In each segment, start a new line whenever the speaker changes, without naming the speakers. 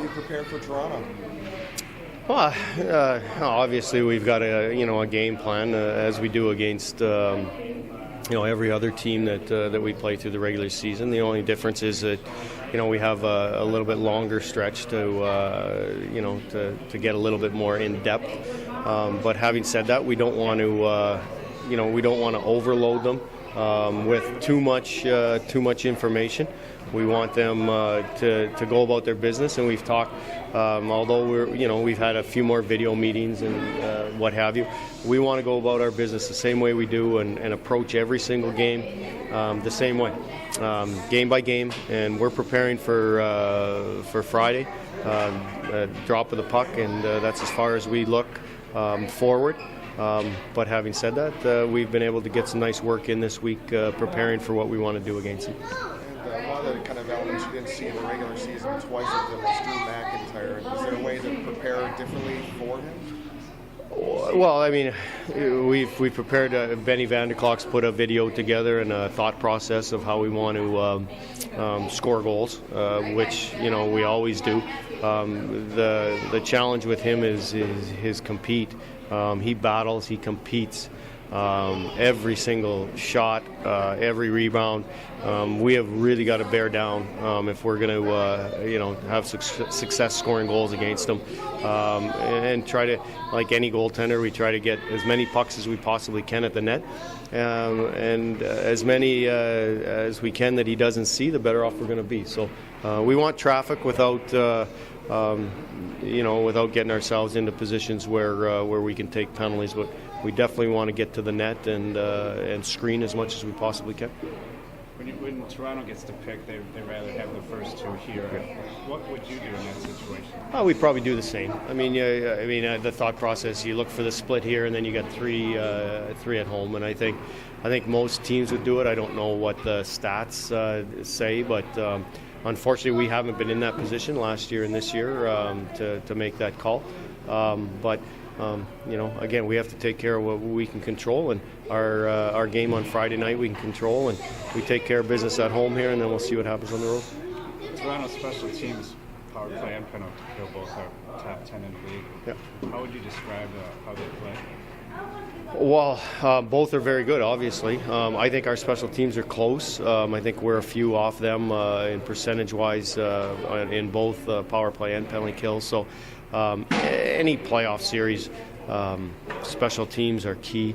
do you prepare for Toronto?
Well, obviously we've got a game plan as we do against every other team that we play through the regular season. The only difference is that we have a little bit longer stretch to get a little bit more in depth. But having said that, we don't want to overload them with too much information. We want them to go about their business, and we've talked. Although we've had a few more video meetings and what have you, we want to go about our business the same way we do and approach every single game the same way, game by game. And we're preparing for Friday, drop of the puck, and that's as far as we look forward. But having said that, we've been able to get some nice work in this week preparing for what we want to do against them.
One of the kind of elements you didn't see in the regular season twice of them was Drew McIntyre. Is there a way to prepare differently for him?
Well, I mean, we've prepared. Benny Vanderklok's put a video together and a thought process of how we want to score goals, which we always do. The challenge with him is his compete. He battles, he competes. Every single shot, every rebound, we have really got to bear down if we're going to, have success scoring goals against them, and try to, like any goaltender, we try to get as many pucks as we possibly can at the net, and as many as we can that he doesn't see, the better off we're going to be. So we want traffic without getting ourselves into positions where we can take penalties, but we definitely want to get to the net and screen as much as we possibly can.
When Toronto gets to pick, they rather have the first two here. What would you do in that situation?
We'd probably do the same. I mean, the thought process, you look for the split here, and then you got three at home. And I think most teams would do it. I don't know what the stats say, but unfortunately, we haven't been in that position last year and this year to make that call. But again, we have to take care of what we can control, and our game on Friday night we can control, and we take care of business at home here, and then we'll see what happens on the road.
Toronto special teams, power play and penalty kill, both are top 10 in the league.
Yeah.
How would you describe how they play?
Well, both are very good, obviously. I think our special teams are close. I think we're a few off them in percentage-wise in both power play and penalty kills. So any playoff series, special teams are key.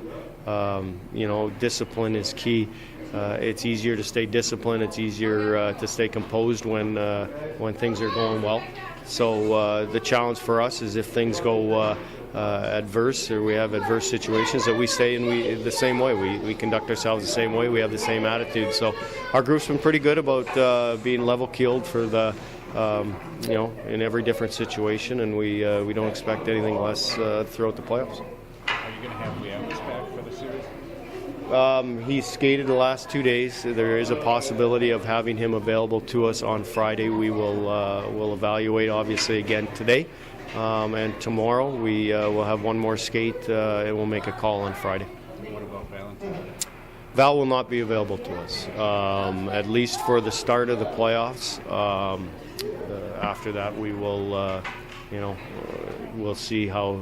Discipline is key. It's easier to stay disciplined. It's easier to stay composed when things are going well. So the challenge for us is if things go adverse, or we have adverse situations, that we stay in the same way. We conduct ourselves the same way. We have the same attitude. So our group's been pretty good about being level-keeled for the in every different situation, and we don't expect anything less throughout the playoffs.
Are you going to have Leavis back for the series?
He's skated the last 2 days. There is a possibility of having him available to us on Friday. We will evaluate, obviously, again today. And tomorrow we will have one more skate and we'll make a call on Friday.
What about Valentine?
Val will not be available to us, at least for the start of the playoffs. After that, we will, we'll see how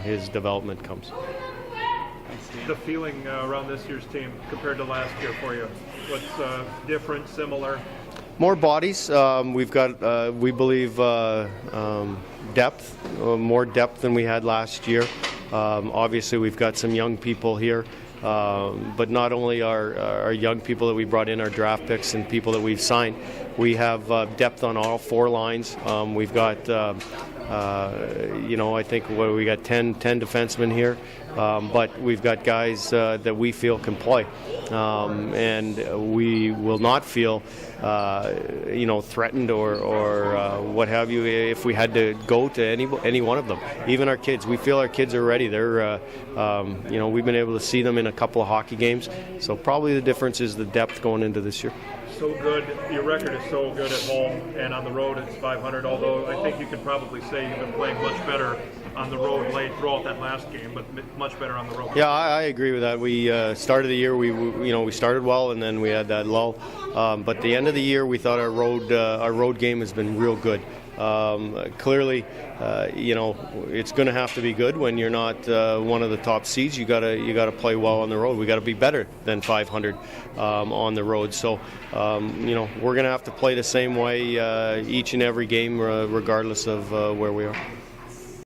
his development comes.
The feeling around this year's team compared to last year for you? What's different, similar?
More bodies. We've got, we believe, depth, more depth than we had last year. Obviously, we've got some young people here, but not only our young people that we brought in, our draft picks and people that we've signed, we have depth on all four lines. We've got, I think we got 10 defensemen here, but we've got guys that we feel can play, and we will not feel threatened or what have you if we had to go to any one of them. Even our kids, we feel our kids are ready. They're we've been able to see them in a couple of hockey games, so probably the difference is the depth going into this year.
So good, your record is so good at home, and on the road it's 500, although I think you could probably say you've been playing much better on the road late throughout that last game, but much better on the road.
Yeah, I agree with that. We started the year, we started well, and then we had that lull. But the end of the year, we thought our road game has been real good. Clearly, it's going to have to be good when you're not one of the top seeds. You got to play well on the road. We got to be better than 500 on the road. So, we're going to have to play the same way each and every game, regardless of where we are.